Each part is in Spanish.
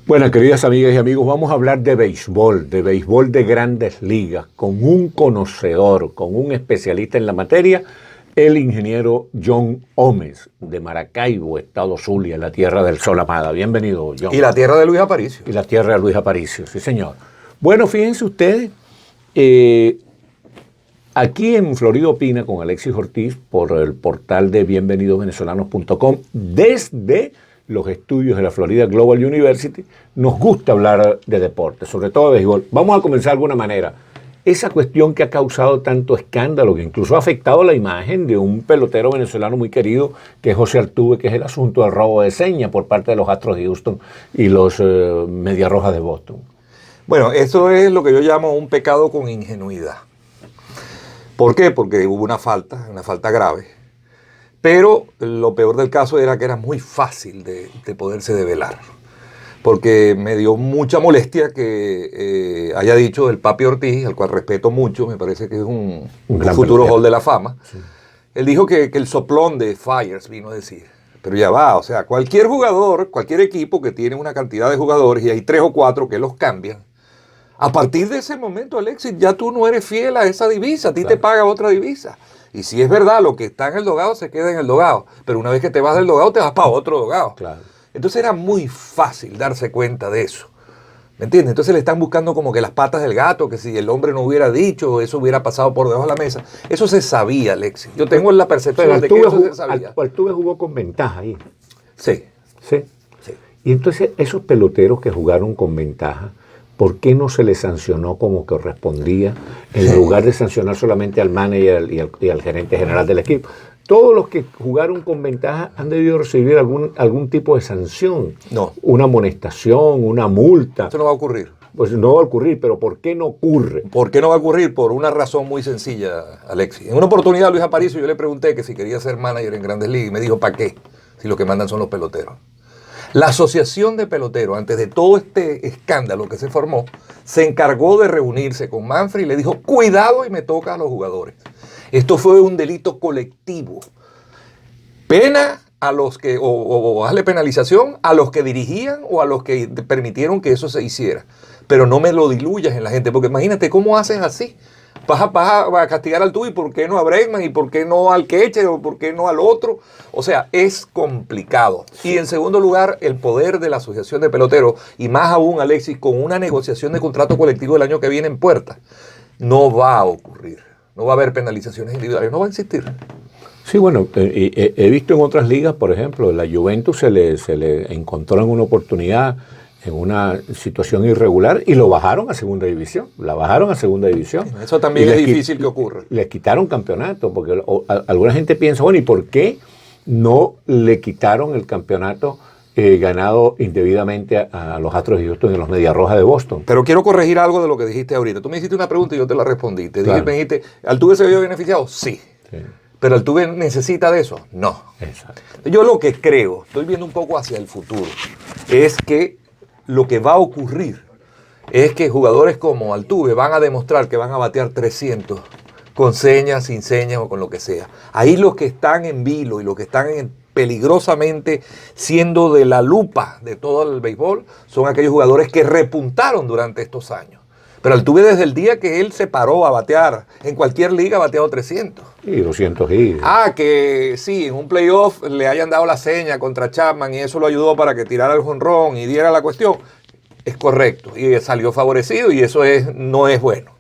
Bueno, queridas amigas y amigos, vamos a hablar de béisbol de grandes ligas, con un conocedor, con un especialista en la materia, el ingeniero John Gómez, de Maracaibo, Estado Zulia, la tierra del sol amada. Bienvenido, John. Y la tierra de Luis Aparicio. Y la tierra de Luis Aparicio, sí señor. Bueno, fíjense ustedes, aquí en Florida Opina con Alexis Ortiz, por el portal de bienvenidosvenezolanos.com, desde los estudios de la Florida Global University, nos gusta hablar de deporte, sobre todo de béisbol. Vamos a comenzar de alguna manera. Esa cuestión que ha causado tanto escándalo, que incluso ha afectado la imagen de un pelotero venezolano muy querido, que es José Altuve, que es el asunto del robo de señas por parte de los Astros de Houston y los Medias Rojas de Boston. Bueno, eso es lo que yo llamo un pecado con ingenuidad. ¿Por qué? Porque hubo una falta grave. Pero lo peor del caso era que era muy fácil de poderse develar. Porque me dio mucha molestia que haya dicho el Papi Ortiz, al cual respeto mucho, me parece que es un futuro Hall de la Fama. Sí. Él dijo que el soplón de Fiers vino a decir. Pero ya va, o sea, cualquier jugador, cualquier equipo que tiene una cantidad de jugadores y hay 3 o 4 que los cambian, a partir de ese momento, Alexis, ya tú no eres fiel a esa divisa, a ti te paga otra divisa. Y si es verdad, lo que está en el dogado se queda en el dogado. Pero una vez que te vas del dogado, te vas para otro dogado. Claro. Entonces era muy fácil darse cuenta de eso. ¿Me entiendes? Entonces le están buscando como que las patas del gato, que si el hombre no hubiera dicho, eso hubiera pasado por debajo de la mesa. Eso se sabía, Alexis. Yo tengo la percepción de que eso se sabía. Altuve jugó con ventaja ahí. Sí. Sí. Sí. Y entonces esos peloteros que jugaron con ventaja, ¿por qué no se les sancionó como correspondía en lugar de sancionar solamente al manager y al gerente general del equipo? Todos los que jugaron con ventaja han debido recibir algún tipo de sanción. No. Una amonestación, una multa. Eso no va a ocurrir. Pues no va a ocurrir, pero ¿por qué no ocurre? ¿Por qué no va a ocurrir? Por una razón muy sencilla, Alexis. En una oportunidad a Luis Aparicio yo le pregunté que si quería ser manager en Grandes Ligas y me dijo, ¿para qué? Si lo que mandan son los peloteros. La Asociación de Peloteros, antes de todo este escándalo que se formó, se encargó de reunirse con Manfred y le dijo, cuidado y me toca a los jugadores. Esto fue un delito colectivo. Pena a los que, o hazle penalización a los que dirigían o a los que permitieron que eso se hiciera. Pero no me lo diluyas en la gente, porque imagínate cómo haces así. Vas a castigar al Tubi, ¿por qué no a Bregman? ¿Y por qué no al Ketcher? ¿O por qué no al otro? O sea, es complicado. Y en segundo lugar, el poder de la Asociación de Peloteros, y más aún, Alexis, con una negociación de contrato colectivo el año que viene en puerta, no va a ocurrir. No va a haber penalizaciones individuales, no va a existir. Sí, bueno, he visto en otras ligas, por ejemplo, la Juventus se le encontró en una oportunidad, en una situación irregular, y lo bajaron a segunda división. La bajaron a segunda división. Eso también es difícil que ocurra. Les quitaron campeonato, porque alguna gente piensa, bueno, ¿y por qué no le quitaron el campeonato ganado indebidamente a los Astros de Houston y a los Medias Rojas de Boston? Pero quiero corregir algo de lo que dijiste ahorita. Tú me hiciste una pregunta y yo te la respondí. Me dijiste, ¿Altuve se vio beneficiado? Sí. ¿Pero Altuve necesita de eso? No. Exacto. Yo lo que creo, estoy viendo un poco hacia el futuro, es que lo que va a ocurrir es que jugadores como Altuve van a demostrar que van a batear 300 con señas, sin señas o con lo que sea. Ahí los que están en vilo y los que están peligrosamente siendo de la lupa de todo el béisbol son aquellos jugadores que repuntaron durante estos años. Pero Altuve desde el día que él se paró a batear, en cualquier liga ha bateado 300. Y 200 y... que sí, en un playoff le hayan dado la seña contra Chapman y eso lo ayudó para que tirara el jonrón y diera la cuestión. Es correcto y salió favorecido y eso no es bueno.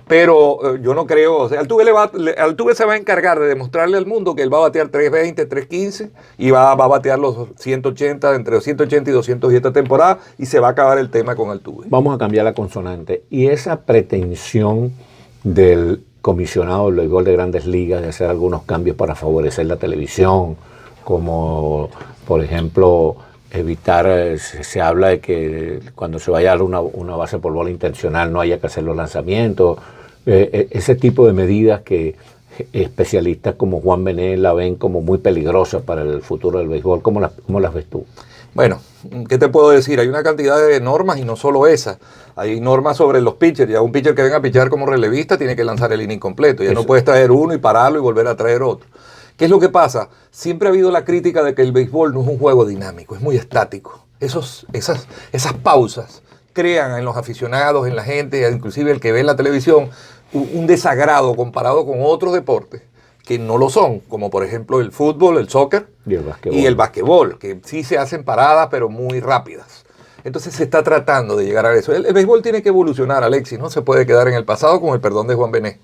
Pero yo no creo, o sea, Altuve se va a encargar de demostrarle al mundo que él va a batear 320, 315 y va a batear los 180, entre 180 y 210 esta temporada y se va a acabar el tema con Altuve. Vamos a cambiar la consonante. Y esa pretensión del comisionado del béisbol de Grandes Ligas de hacer algunos cambios para favorecer la televisión, como por ejemplo evitar, se habla de que cuando se vaya a dar una base por bola intencional no haya que hacer los lanzamientos, ese tipo de medidas que especialistas como Juan Benet la ven como muy peligrosas para el futuro del béisbol. ¿Cómo las ves tú? Bueno, ¿qué te puedo decir? Hay una cantidad de normas y no solo esa. Hay normas sobre los pitchers. Ya un pitcher que venga a pitchar como relevista tiene que lanzar el inning completo. Ya no puedes traer uno y pararlo y volver a traer otro. ¿Qué es lo que pasa? Siempre ha habido la crítica de que el béisbol no es un juego dinámico, es muy estático. esas pausas crean en los aficionados, en la gente, inclusive el que ve la televisión, un desagrado comparado con otros deportes que no lo son, como por ejemplo el fútbol, el soccer y el basquetbol, que sí se hacen paradas pero muy rápidas. Entonces se está tratando de llegar a eso. El béisbol tiene que evolucionar, Alexis, no se puede quedar en el pasado con el perdón de Juan Benet.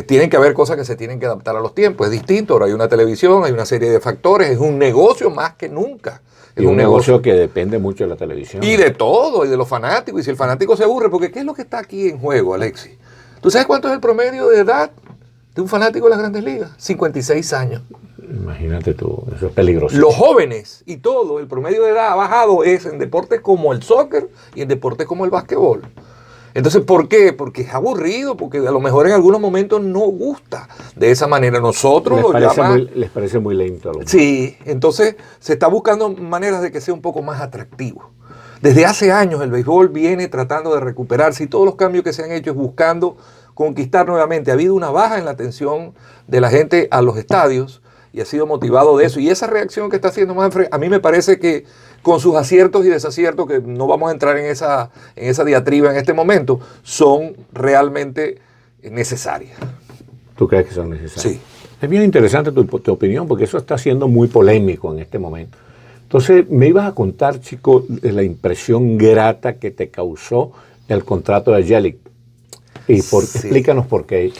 Tienen que haber cosas que se tienen que adaptar a los tiempos, es distinto, ahora hay una televisión, hay una serie de factores, es un negocio más que nunca. Es un negocio que depende mucho de la televisión. Y de todo, y de los fanáticos, y si el fanático se aburre, porque ¿qué es lo que está aquí en juego, Alexis? ¿Tú sabes cuánto es el promedio de edad de un fanático de las Grandes Ligas? 56 años. Imagínate tú, eso es peligroso. Los jóvenes y todo, el promedio de edad ha bajado es en deportes como el soccer y en deportes como el básquetbol. Entonces, ¿por qué? Porque es aburrido, porque a lo mejor en algunos momentos no gusta de esa manera. Nosotros les parece muy lento. Sí, entonces se está buscando maneras de que sea un poco más atractivo. Desde hace años el béisbol viene tratando de recuperarse y todos los cambios que se han hecho es buscando conquistar nuevamente. Ha habido una baja en la atención de la gente a los estadios y ha sido motivado de eso. Y esa reacción que está haciendo Manfred, a mí me parece que con sus aciertos y desaciertos, que no vamos a entrar en esa diatriba en este momento, son realmente necesarias. ¿Tú crees que son necesarias? Sí. Es bien interesante tu opinión, porque eso está siendo muy polémico en este momento. Entonces, me ibas a contar, chico, de la impresión grata que te causó el contrato de Yelich. Y Sí. Explícanos por qué.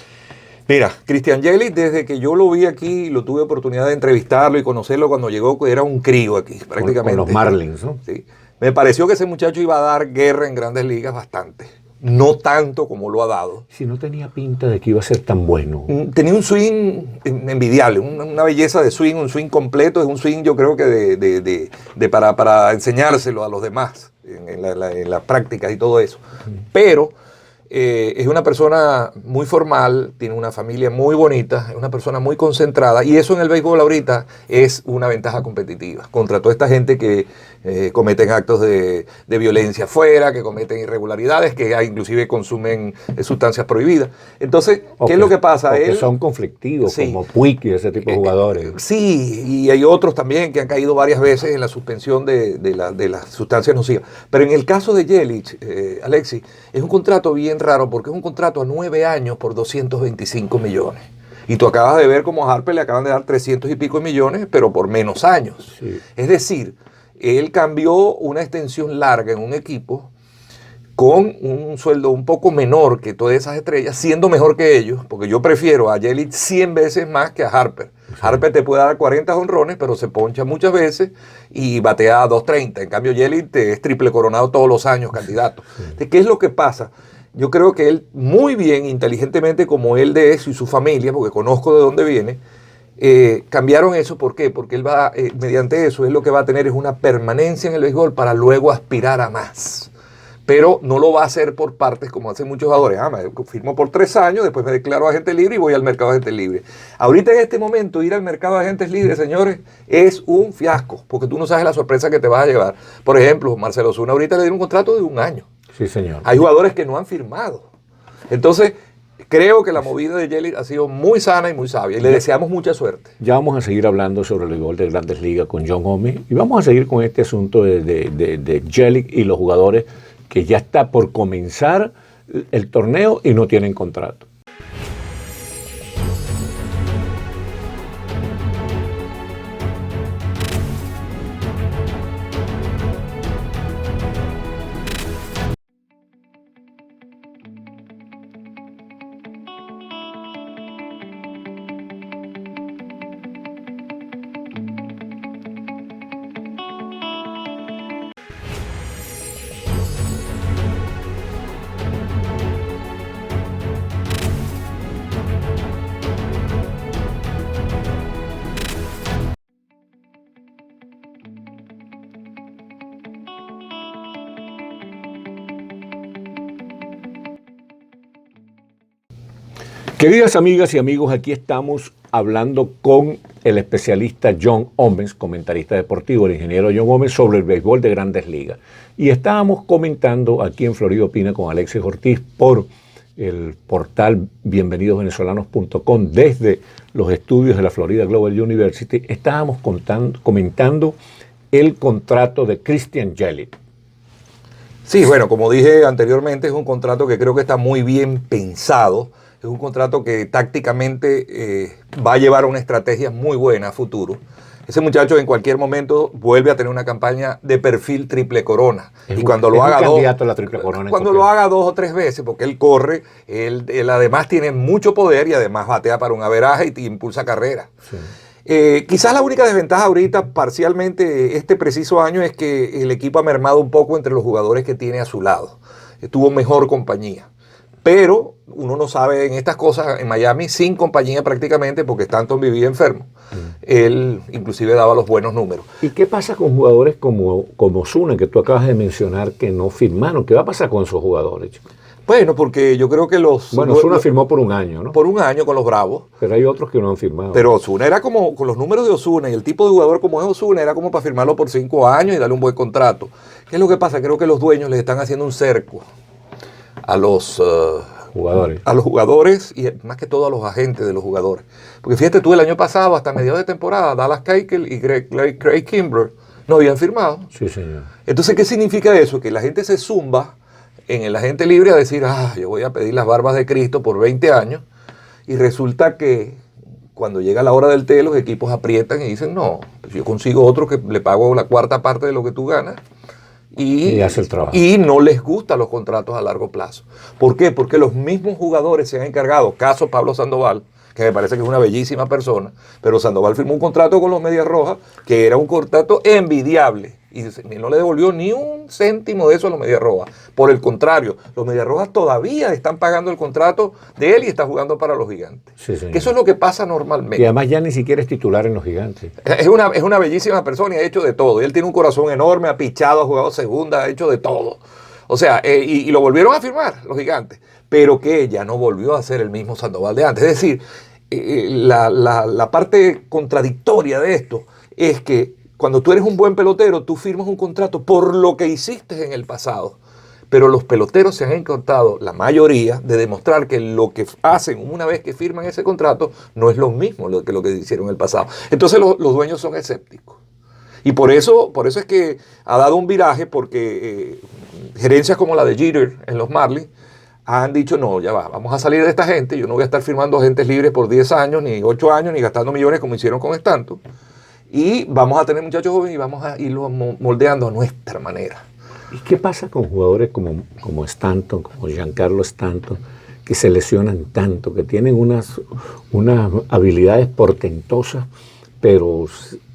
Mira, Christian Yelich, desde que yo lo vi aquí, lo tuve oportunidad de entrevistarlo y conocerlo cuando llegó, era un crío aquí, prácticamente. Con los Marlins, ¿no? Sí. Me pareció que ese muchacho iba a dar guerra en Grandes Ligas bastante. No tanto como lo ha dado. Si no tenía pinta de que iba a ser tan bueno. Tenía un swing envidiable, una belleza de swing, un swing completo, es un swing yo creo que para enseñárselo a los demás en las prácticas y todo eso. Pero es una persona muy formal, tiene una familia muy bonita, es una persona muy concentrada y eso en el béisbol ahorita es una ventaja competitiva contra toda esta gente que cometen actos de violencia afuera, que cometen irregularidades, que inclusive consumen sustancias prohibidas. Entonces, ¿qué es lo que pasa? Que son conflictivos, sí, como Puig y ese tipo de jugadores. Sí, y hay otros también que han caído varias veces en la suspensión de las sustancias nocivas. Pero en el caso de Yelich, Alexis, es un contrato bien raro porque es un contrato a 9 años por 225 millones. Y tú acabas de ver cómo a Harper le acaban de dar 300 y pico millones, pero por menos años. Sí. Es decir, él cambió una extensión larga en un equipo con un sueldo un poco menor que todas esas estrellas, siendo mejor que ellos, porque yo prefiero a Yelich 100 veces más que a Harper. Sí. Harper te puede dar 40 jonrones, pero se poncha muchas veces y batea a 230. En cambio, Yelich es triple coronado todos los años, candidato. Sí. ¿Qué es lo que pasa? Yo creo que él, muy bien, inteligentemente, como él de eso y su familia, porque conozco de dónde viene, cambiaron eso. ¿Por qué? Porque él va, mediante eso, él lo que va a tener es una permanencia en el béisbol para luego aspirar a más. Pero no lo va a hacer por partes como hacen muchos jugadores. Me firmo por 3 años, después me declaro agente libre y voy al mercado de agentes libres. Ahorita en este momento ir al mercado de agentes libres, señores, es un fiasco, porque tú no sabes la sorpresa que te vas a llevar. Por ejemplo, Marcelo Zuna ahorita le dieron un contrato de 1 año. Sí, señor. Hay jugadores que no han firmado. Entonces, creo que la movida de Yelich ha sido muy sana y muy sabia y le deseamos mucha suerte. Ya vamos a seguir hablando sobre el béisbol de Grandes Ligas con John Gómez y vamos a seguir con este asunto de Yelich y los jugadores que ya está por comenzar el torneo y no tienen contrato. Queridas amigas y amigos, aquí estamos hablando con el especialista John Gómez, comentarista deportivo, el ingeniero John Gómez, sobre el béisbol de Grandes Ligas. Y estábamos comentando aquí en Florida Opina con Alexis Ortiz por el portal bienvenidosvenezolanos.com desde los estudios de la Florida Global University. Estábamos comentando el contrato de Christian Yelich? Sí, bueno, como dije anteriormente, es un contrato que creo que está muy bien pensado. Es un contrato que tácticamente va a llevar a una estrategia muy buena a futuro. Ese muchacho en cualquier momento vuelve a tener una campaña de perfil triple corona. Y cuando lo haga candidato a la triple corona. Cuando lo haga 2 o 3 veces, porque él corre, él además tiene mucho poder y además batea para un averaje y impulsa carrera. Sí. Quizás la única desventaja ahorita, parcialmente este preciso año, es que el equipo ha mermado un poco entre los jugadores que tiene a su lado. Tuvo mejor compañía. Pero uno no sabe en estas cosas en Miami sin compañía prácticamente porque Stanton vivía enfermo. Él inclusive daba los buenos números. ¿Y qué pasa con jugadores como Ozuna, que tú acabas de mencionar que no firmaron? ¿Qué va a pasar con esos jugadores, chicos? Bueno, porque yo creo que Bueno, Ozuna firmó por un año, ¿no? Por un año con los Bravos. Pero hay otros que no han firmado. Pero Ozuna era como, con los números de Ozuna y el tipo de jugador como es Ozuna, era como para firmarlo por 5 años y darle un buen contrato. ¿Qué es lo que pasa? Creo que los dueños les están haciendo un cerco a los jugadores y más que todo a los agentes de los jugadores. Porque fíjate tú, el año pasado, hasta mediados de temporada, Dallas Keuchel y Craig Kimbrel no habían firmado. Sí, señor. Entonces, ¿qué significa eso? Que la gente se zumba en el agente libre a decir, yo voy a pedir las barbas de Cristo por 20 años, y resulta que cuando llega la hora del té, los equipos aprietan y dicen, no, pues yo consigo otro que le pago la cuarta parte de lo que tú ganas, y hace el trabajo. Y no les gustan los contratos a largo plazo. ¿Por qué? Porque los mismos jugadores se han encargado, caso Pablo Sandoval, que me parece que es una bellísima persona, pero Sandoval firmó un contrato con los Medias Rojas que era un contrato envidiable y no le devolvió ni un céntimo de eso a los Medias Rojas. Por el contrario, los Medias Rojas todavía están pagando el contrato de él y está jugando para los Gigantes. Sí, que eso es lo que pasa normalmente. Y además ya ni siquiera es titular en los Gigantes. Es una bellísima persona y ha hecho de todo. Y él tiene un corazón enorme, ha pichado, ha jugado segunda, ha hecho de todo. O sea, y lo volvieron a firmar los Gigantes, pero que ya no volvió a ser el mismo Sandoval de antes. Es decir, la parte contradictoria de esto es que cuando tú eres un buen pelotero, tú firmas un contrato por lo que hiciste en el pasado. Pero los peloteros se han encontrado, la mayoría, de demostrar que lo que hacen una vez que firman ese contrato no es lo mismo que lo que hicieron en el pasado. Entonces los dueños son escépticos. Y por eso es que ha dado un viraje, porque gerencias como la de Jeter en los Marlins han dicho, no, ya va, vamos a salir de esta gente, yo no voy a estar firmando agentes libres por 10 años, ni 8 años, ni gastando millones como hicieron con Stanton. Y vamos a tener muchachos jóvenes y vamos a irlos moldeando a nuestra manera. ¿Y qué pasa con jugadores como Stanton, como Giancarlo Stanton, que se lesionan tanto, que tienen unas habilidades portentosas, pero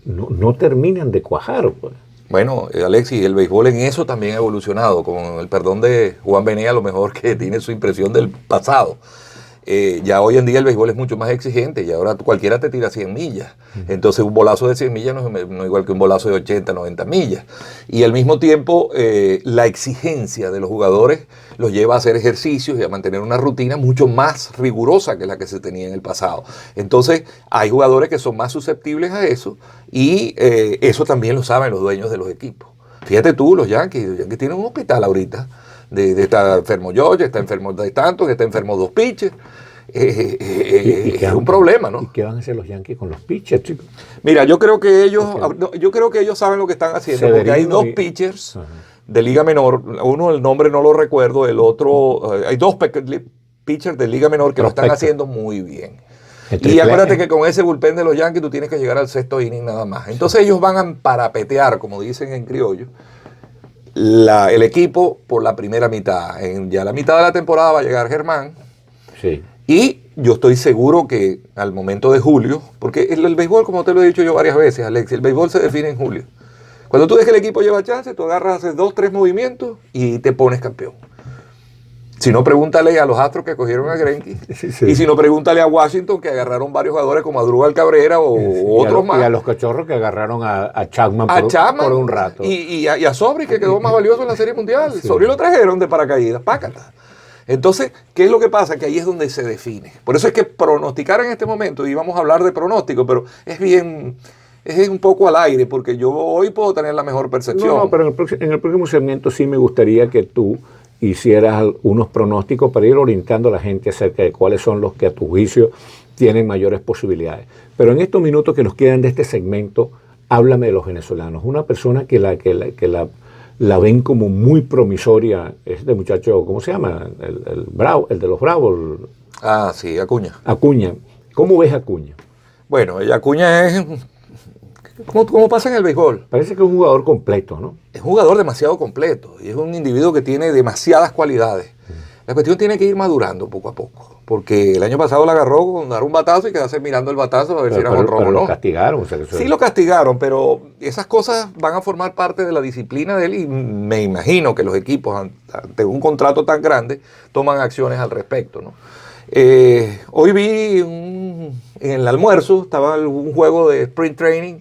no terminan de cuajar, pues? Bueno, Alexis, el béisbol en eso también ha evolucionado, con el perdón de Juan Benea, a lo mejor que tiene su impresión del pasado. Ya hoy en día el béisbol es mucho más exigente y ahora cualquiera te tira 100 millas. Entonces un bolazo de 100 millas no es igual que un bolazo de 80, 90 millas. Y al mismo tiempo la exigencia de los jugadores los lleva a hacer ejercicios y a mantener una rutina mucho más rigurosa que la que se tenía en el pasado. Entonces hay jugadores que son más susceptibles a eso y eso también lo saben los dueños de los equipos. Fíjate tú, los Yankees tienen un hospital ahorita. Está enfermo George, está enfermo de Stanton, está enfermo 2 pitchers. Es un problema, ¿no? ¿Y qué van a hacer los Yankees con los pitchers, chicos? Mira, yo creo que ellos saben lo que están haciendo, porque hay 2 pitchers de Liga Menor. Uno, el nombre no lo recuerdo, el otro, hay 2 pitchers de Liga Menor que lo están haciendo muy bien. Y acuérdate que con ese bullpen de los Yankees tú tienes que llegar al 6º inning nada más. Entonces ellos van a parapetear, como dicen en criollo, el equipo por la primera mitad. Ya la mitad de la temporada va a llegar Germán. Sí. Y yo estoy seguro que al momento de julio, porque el béisbol, como te lo he dicho yo varias veces, Alex, el béisbol se define en julio. Cuando tú ves que el equipo lleva chance, tú agarras, haces 2, 3 movimientos y te pones campeón. Si no, pregúntale a los Astros que cogieron a Greinke. Sí. Y si no, pregúntale a Washington, que agarraron varios jugadores como Adrúbal Cabrera o otros más. Y a los Cachorros, que agarraron a Chapman por un rato. Y a Sobri, que quedó más valioso en la Serie Mundial. Sí. Sobri lo trajeron de paracaídas, pácata. Entonces, ¿qué es lo que pasa? Que ahí es donde se define. Por eso es que pronosticar en este momento, y vamos a hablar de pronóstico, pero es un poco al aire, porque yo hoy puedo tener la mejor percepción. No, pero en el próximo segmento sí me gustaría que tú hicieras unos pronósticos para ir orientando a la gente acerca de cuáles son los que a tu juicio tienen mayores posibilidades. Pero en estos minutos que nos quedan de este segmento, háblame de los venezolanos. Una persona que la ven como muy promisoria, este muchacho, ¿cómo se llama? El de los Bravos. Ah, sí, Acuña. Acuña. ¿Cómo ves a Acuña? Bueno, Acuña es, ¿cómo pasa en el béisbol? Parece que es un jugador completo, ¿no? Es un jugador demasiado completo y es un individuo que tiene demasiadas cualidades. La cuestión tiene que ir madurando poco a poco, porque el año pasado la agarró con dar un batazo y quedarse mirando el batazo a ver si era jonrón o no. Lo castigaron. O sea, que sí lo castigaron, pero esas cosas van a formar parte de la disciplina de él y me imagino que los equipos ante un contrato tan grande toman acciones al respecto, ¿no? Hoy vi en el almuerzo, estaba un juego de sprint training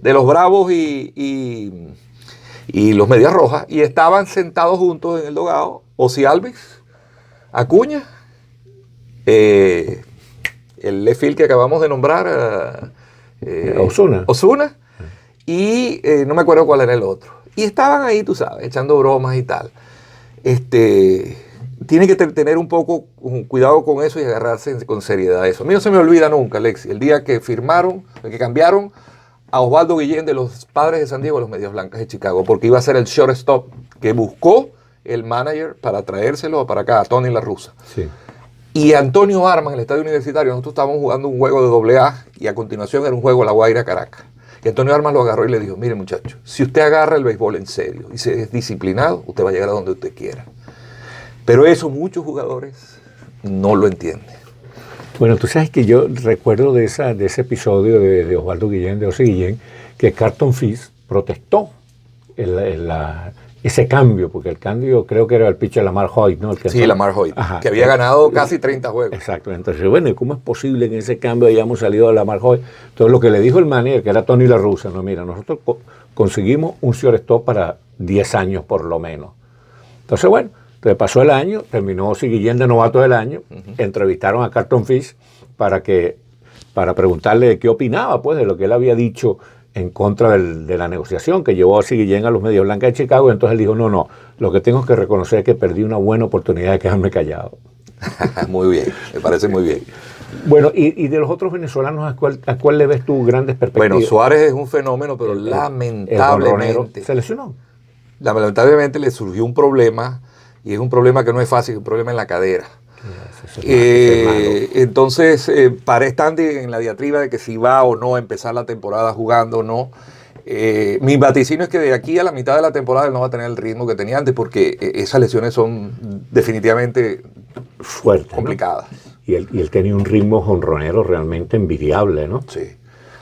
de los Bravos y los Medias Rojas, y estaban sentados juntos en el dogado Ozzie Albies, Acuña, el left field que acabamos de nombrar, Ozuna, y no me acuerdo cuál era el otro. Y estaban ahí, tú sabes, echando bromas y tal. Tiene que tener un poco cuidado con eso y agarrarse con seriedad a eso. A mí no se me olvida nunca, Alexis, el día que que cambiaron a Osvaldo Guillén de los Padres de San Diego a los Medias Blancas de Chicago, porque iba a ser el shortstop que buscó el manager para traérselo para acá, a Tony La Russa. Sí. Y Antonio Armas, en el estadio universitario, nosotros estábamos jugando un juego de AA y a continuación era un juego de La Guaira Caracas. Y Antonio Armas lo agarró y le dijo, mire muchacho, si usted agarra el béisbol en serio y se es disciplinado, usted va a llegar a donde usted quiera. Pero eso muchos jugadores no lo entienden. Bueno, tú sabes que yo recuerdo de ese episodio de Osvaldo Guillén, de Ozzie Guillén, que Carlton Fisk protestó ese cambio, porque el cambio creo que era el pitcher Lamar Hoyt, ¿no? Lamar Hoyt, que había ganado casi 30 juegos. Exacto, entonces, bueno, ¿y cómo es posible que en ese cambio hayamos salido a Lamar Hoyt? Entonces, lo que le dijo el manager, que era Tony La Russa, no, mira, nosotros conseguimos un shortstop para 10 años por lo menos. Entonces, bueno, pasó el año, terminó Ozzie Guillén de novato del año, entrevistaron a Carlton Fisk para preguntarle de qué opinaba, pues, de lo que él había dicho en contra de la negociación que llevó a Ozzie Guillén a los Medias Blancas de Chicago. Entonces él dijo, no, lo que tengo que reconocer es que perdí una buena oportunidad de quedarme callado. Muy bien, me parece muy bien. Bueno, y de los otros venezolanos, ¿a cuál le ves tú grandes perspectivas? Bueno, Suárez es un fenómeno, pero lamentablemente se lesionó. Lamentablemente le surgió un problema, y es un problema que no es fácil, un problema en la cadera. Entonces, para estar en la diatriba de que si va o no a empezar la temporada jugando o no, mi vaticinio es que de aquí a la mitad de la temporada él no va a tener el ritmo que tenía antes, porque esas lesiones son definitivamente fuertes, complicadas. ¿no? Y él tenía un ritmo jonronero realmente envidiable, ¿no? Sí.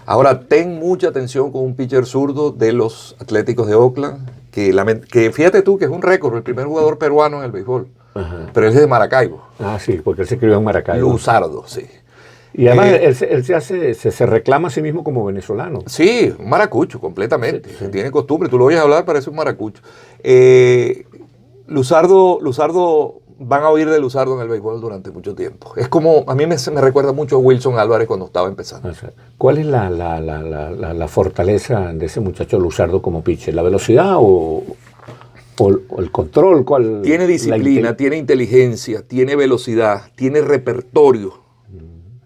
Ahora, ten mucha atención con un pitcher zurdo de los Atléticos de Oakland, que fíjate tú que es un récord, el primer jugador peruano en el béisbol. Ajá. Pero él es de Maracaibo. Ah, sí, porque él se crió en Maracaibo. Luzardo, sí. Y además él se reclama a sí mismo como venezolano. Sí, un maracucho, completamente. Sí. Tiene costumbre, tú lo oyes hablar, parece un maracucho. Luzardo, van a oír de Luzardo en el béisbol durante mucho tiempo. Es como, a mí me recuerda mucho a Wilson Álvarez cuando estaba empezando. O sea, ¿cuál es la fortaleza de ese muchacho Luzardo como pitcher? ¿La velocidad o el control? ¿Cuál? Tiene disciplina, tiene inteligencia, tiene velocidad, tiene repertorio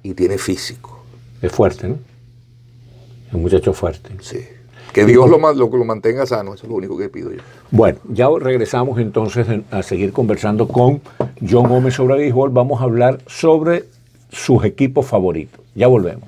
y tiene físico. Es fuerte, ¿no? Es un muchacho fuerte. Sí. Que Dios lo mantenga sano, eso es lo único que pido yo. Bueno, ya regresamos entonces a seguir conversando con John Gómez sobre béisbol. Vamos a hablar sobre sus equipos favoritos. Ya volvemos.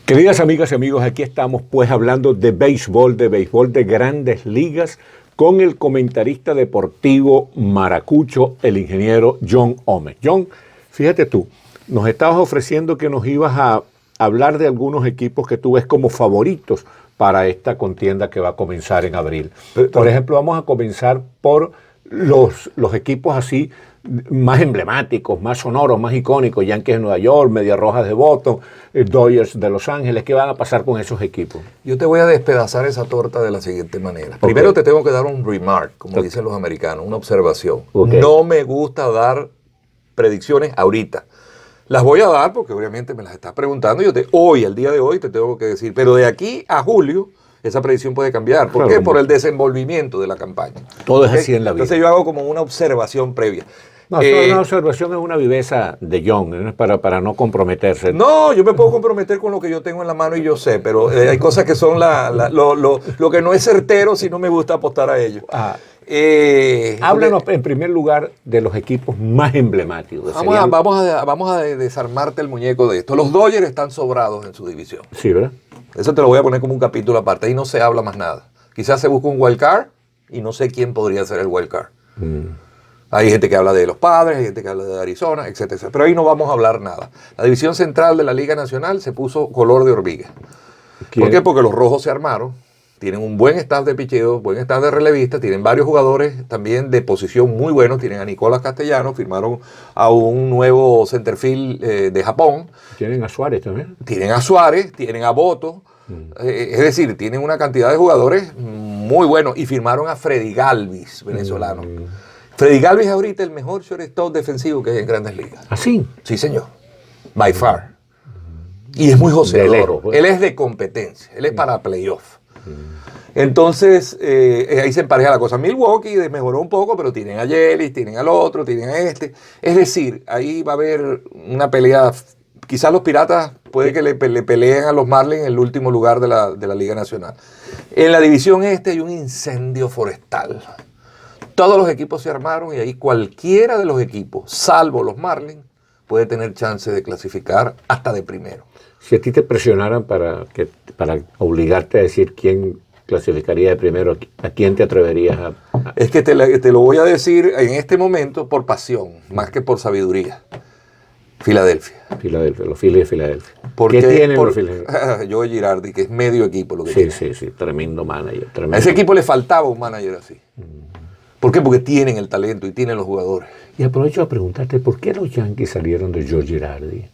Queridas amigas y amigos, aquí estamos pues hablando de béisbol de grandes ligas, con el comentarista deportivo maracucho, el ingeniero John Gómez. John, fíjate tú, nos estabas ofreciendo que nos ibas hablar de algunos equipos que tú ves como favoritos para esta contienda que va a comenzar en abril. Por ejemplo, vamos a comenzar por los equipos así más emblemáticos, más sonoros, más icónicos, Yankees de Nueva York, Medias Rojas de Boston, Dodgers de Los Ángeles. ¿Qué van a pasar con esos equipos? Yo te voy a despedazar esa torta de la siguiente manera. Okay. Primero te tengo que dar un remark, como dicen los americanos, una observación. Okay. No me gusta dar predicciones ahorita. Las voy a dar porque obviamente me las estás preguntando. Hoy, el día de hoy, te tengo que decir. Pero de aquí a julio, esa predicción puede cambiar. ¿Por qué? Por el desenvolvimiento de la campaña. Todo es así en la vida. Entonces yo hago como una observación previa. No, una observación es una viveza de John, ¿no? para no comprometerse. No, yo me puedo comprometer con lo que yo tengo en la mano y yo sé, pero hay cosas que son lo que no es certero si no me gusta apostar a ello. Háblanos en primer lugar de los equipos más emblemáticos. Vamos a desarmarte el muñeco de esto. Los Dodgers están sobrados en su división. Sí, ¿verdad? Eso te lo voy a poner como un capítulo aparte. Ahí no se habla más nada. Quizás se busca un wild card y no sé quién podría ser el wild card. Hay gente que habla de los Padres, hay gente que habla de Arizona, etcétera. Pero ahí no vamos a hablar nada. La división central de la Liga Nacional se puso color de hormiga. ¿Por qué? Porque los rojos se armaron. Tienen un buen staff de picheo, buen staff de relevistas, tienen varios jugadores también de posición muy buenos. Tienen a Nicolás Castellanos, firmaron a un nuevo centerfield de Japón. Tienen a Suárez también. Tienen a Suárez, tienen a Boto. Es decir, tienen una cantidad de jugadores muy buenos. Y firmaron a Freddy Galvis, venezolano. Freddy Galvis es ahorita el mejor shortstop defensivo que hay en Grandes Ligas. ¿Ah, sí? Sí, señor. By far. Y es muy joseador. Él es de competencia. Él es para playoff. Entonces, ahí se empareja la cosa. Milwaukee mejoró un poco, pero tienen a Yelich, tienen al otro, tienen a este. Es decir, ahí va a haber una pelea. Quizás los Piratas puede que le peleen a los Marlins en el último lugar de la Liga Nacional. En la división este hay un incendio forestal. Todos los equipos se armaron y ahí cualquiera de los equipos, salvo los Marlins, puede tener chance de clasificar hasta de primero. Si a ti te presionaran para obligarte a decir quién clasificaría de primero, ¿a quién te atreverías a...? Es que te lo voy a decir en este momento por pasión, más que por sabiduría. Filadelfia. Los Phillies de Filadelfia. ¿Qué tienen los Phillies? Joe Girardi, que es medio equipo lo que tiene. Sí, tremendo manager. A ese equipo le faltaba un manager así. ¿Por qué? Porque tienen el talento y tienen los jugadores. Y aprovecho a preguntarte, ¿por qué los Yankees salieron de Joe Girardi?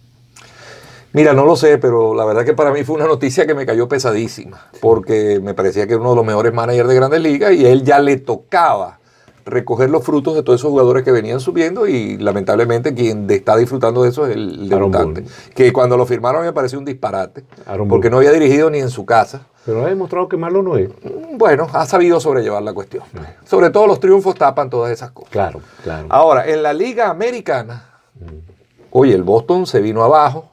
Mira, no lo sé, pero la verdad que para mí fue una noticia que me cayó pesadísima, porque me parecía que era uno de los mejores managers de Grandes Ligas y a él ya le tocaba recoger los frutos de todos esos jugadores que venían subiendo y lamentablemente quien está disfrutando de eso es el debutante. Que cuando lo firmaron me pareció un disparate, porque no había dirigido ni en su casa. Pero ha demostrado que malo no es. Bueno, ha sabido sobrellevar la cuestión. Sobre todo los triunfos tapan todas esas cosas. Claro. Ahora, en la Liga Americana, oye, el Boston se vino abajo.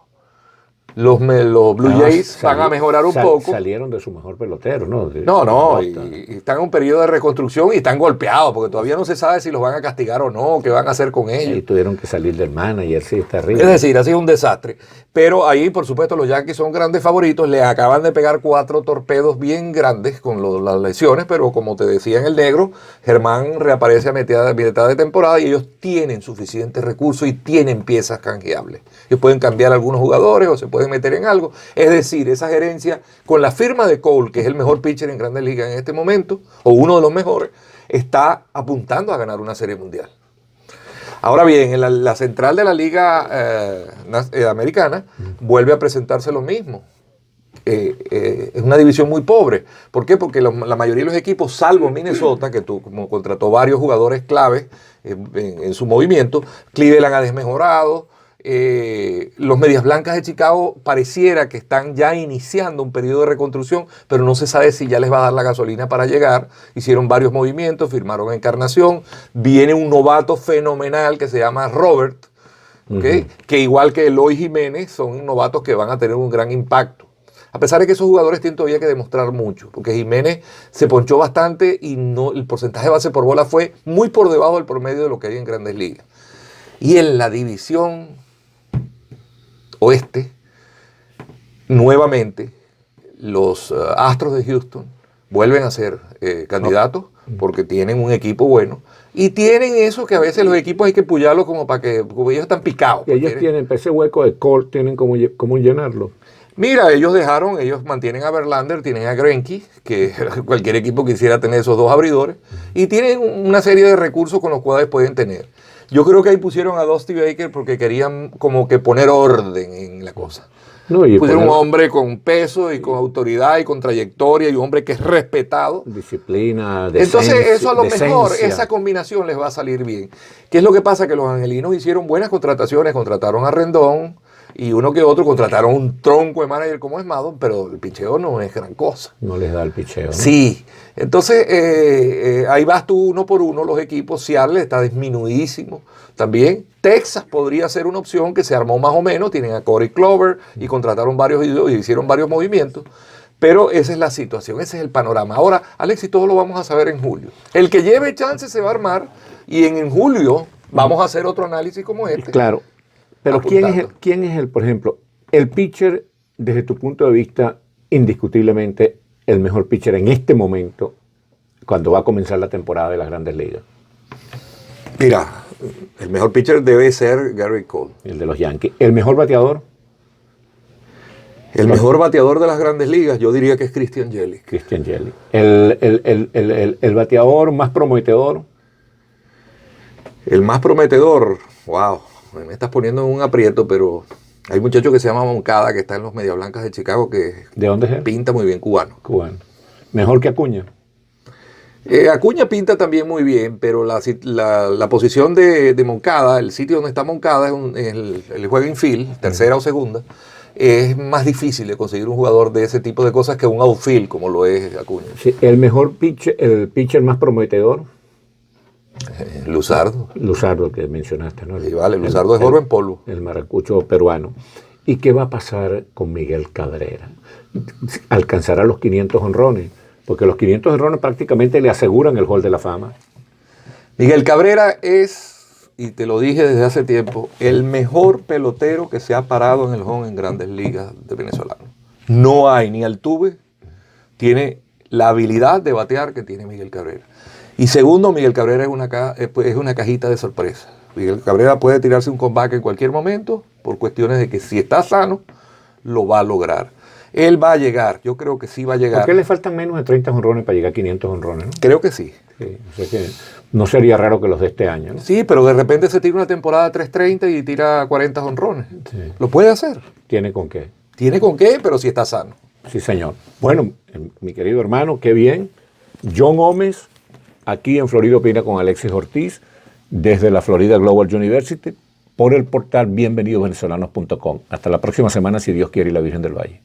Los Blue Jays van a mejorar un poco. Salieron de su mejor pelotero, ¿no? Y están en un periodo de reconstrucción y están golpeados porque todavía no se sabe si los van a castigar o no, qué van a hacer con ellos. Y tuvieron que salir del manager, sí, está arriba. Es decir, ha sido un desastre. Pero ahí, por supuesto, los Yankees son grandes favoritos. Le acaban de pegar 4 torpedos bien grandes con las lesiones, pero como te decía en el negro, Germán reaparece a mitad de temporada y ellos tienen suficientes recursos y tienen piezas canjeables. Ellos pueden cambiar algunos jugadores o se pueden meter en algo. Es decir, esa gerencia, con la firma de Cole, que es el mejor pitcher en Grandes Ligas en este momento, o uno de los mejores, está apuntando a ganar una serie mundial. Ahora bien, en la central de la Liga Americana vuelve a presentarse lo mismo. Es una división muy pobre. ¿Por qué? Porque la mayoría de los equipos, salvo Minnesota, que como contrató varios jugadores claves en su movimiento, Cleveland ha desmejorado. Los Medias Blancas de Chicago pareciera que están ya iniciando un periodo de reconstrucción, pero no se sabe si ya les va a dar la gasolina para llegar. Hicieron varios movimientos, firmaron a Encarnación, viene un novato fenomenal que se llama Robert, ¿okay? Que igual que Eloy Jiménez son novatos que van a tener un gran impacto. A pesar de que esos jugadores tienen todavía que demostrar mucho, porque Jiménez se ponchó bastante y el porcentaje de base por bola fue muy por debajo del promedio de lo que hay en Grandes Ligas. Y en la división oeste, nuevamente, los Astros de Houston vuelven a ser candidatos porque tienen un equipo bueno. Y tienen eso que a veces los equipos hay que puyarlos como para que, porque ellos están picados. Y ellos tienen ese hueco de Cole, tienen cómo llenarlo. Mira, ellos mantienen a Verlander, tienen a Greinke, que cualquier equipo quisiera tener esos dos abridores, y tienen una serie de recursos con los cuales pueden tener. Yo creo que ahí pusieron a Dusty Baker porque querían como que poner orden en la cosa. No, y pusieron un hombre con peso y con autoridad y con trayectoria y un hombre que es respetado. Disciplina, decencia. Entonces eso a lo mejor, esa combinación les va a salir bien. ¿Qué es lo que pasa? Que los angelinos hicieron buenas contrataciones, contrataron a Rendón, y uno que otro contrataron un tronco de manager como es Maddon, pero el picheo no es gran cosa. No les da el picheo, ¿no? Sí. Entonces, ahí vas tú uno por uno los equipos. Seattle está disminuidísimo también. Texas podría ser una opción que se armó más o menos. Tienen a Corey Clover y contrataron varios y hicieron varios movimientos. Pero esa es la situación, ese es el panorama. Ahora, Alexis, todo lo vamos a saber en julio. El que lleve chance se va a armar y en julio vamos a hacer otro análisis como este. Claro. Pero ¿quién es el, por ejemplo, el pitcher, desde tu punto de vista, indiscutiblemente el mejor pitcher en este momento, cuando va a comenzar la temporada de las Grandes Ligas? Mira, el mejor pitcher debe ser Garrett Cole. El de los Yankees. ¿El mejor bateador? El mejor bateador de las Grandes Ligas, yo diría que es Christian Yelich. Christian Yelich. ¿El bateador más prometedor? El más prometedor, wow. Me estás poniendo en un aprieto, pero hay un muchacho que se llama Moncada, que está en los Medias Blancas de Chicago, que ¿de dónde es él? Pinta muy bien, cubano. Cubano. ¿Mejor que Acuña? Acuña pinta también muy bien, pero la posición de Moncada, el sitio donde está Moncada, el juega infield, tercera o segunda, es más difícil de conseguir un jugador de ese tipo de cosas que un outfield, como lo es Acuña. Sí, el mejor pitcher, el pitcher más prometedor. Luzardo. Luzardo, que mencionaste, ¿no? Sí, vale, Luzardo es oro en polvo. El maracucho peruano. ¿Y qué va a pasar con Miguel Cabrera? ¿Alcanzará los 500 honrones? Porque los 500 honrones prácticamente le aseguran el Hall de la Fama. Miguel Cabrera es, y te lo dije desde hace tiempo, el mejor pelotero que se ha parado en el home en Grandes Ligas de venezolanos. No hay, ni Altuve tiene la habilidad de batear que tiene Miguel Cabrera. Y segundo, Miguel Cabrera es una cajita de sorpresa. Miguel Cabrera puede tirarse un comeback en cualquier momento por cuestiones de que si está sano, lo va a lograr. Él va a llegar, yo creo que sí va a llegar. ¿Por qué le faltan menos de 30 honrones para llegar a 500 honrones? ¿No? Creo que sí. Sí, o sea que no sería raro que los de este año, ¿no? Sí, pero de repente se tira una temporada 330 y tira 40 honrones. Sí. Lo puede hacer. ¿Tiene con qué? Tiene con qué, pero si está sano. Sí, señor. Bueno, mi querido hermano, qué bien. John Gómez, aquí en Florida Opina con Alexis Ortiz, desde la Florida Global University, por el portal bienvenidovenezolanos.com. Hasta la próxima semana, si Dios quiere y la Virgen del Valle.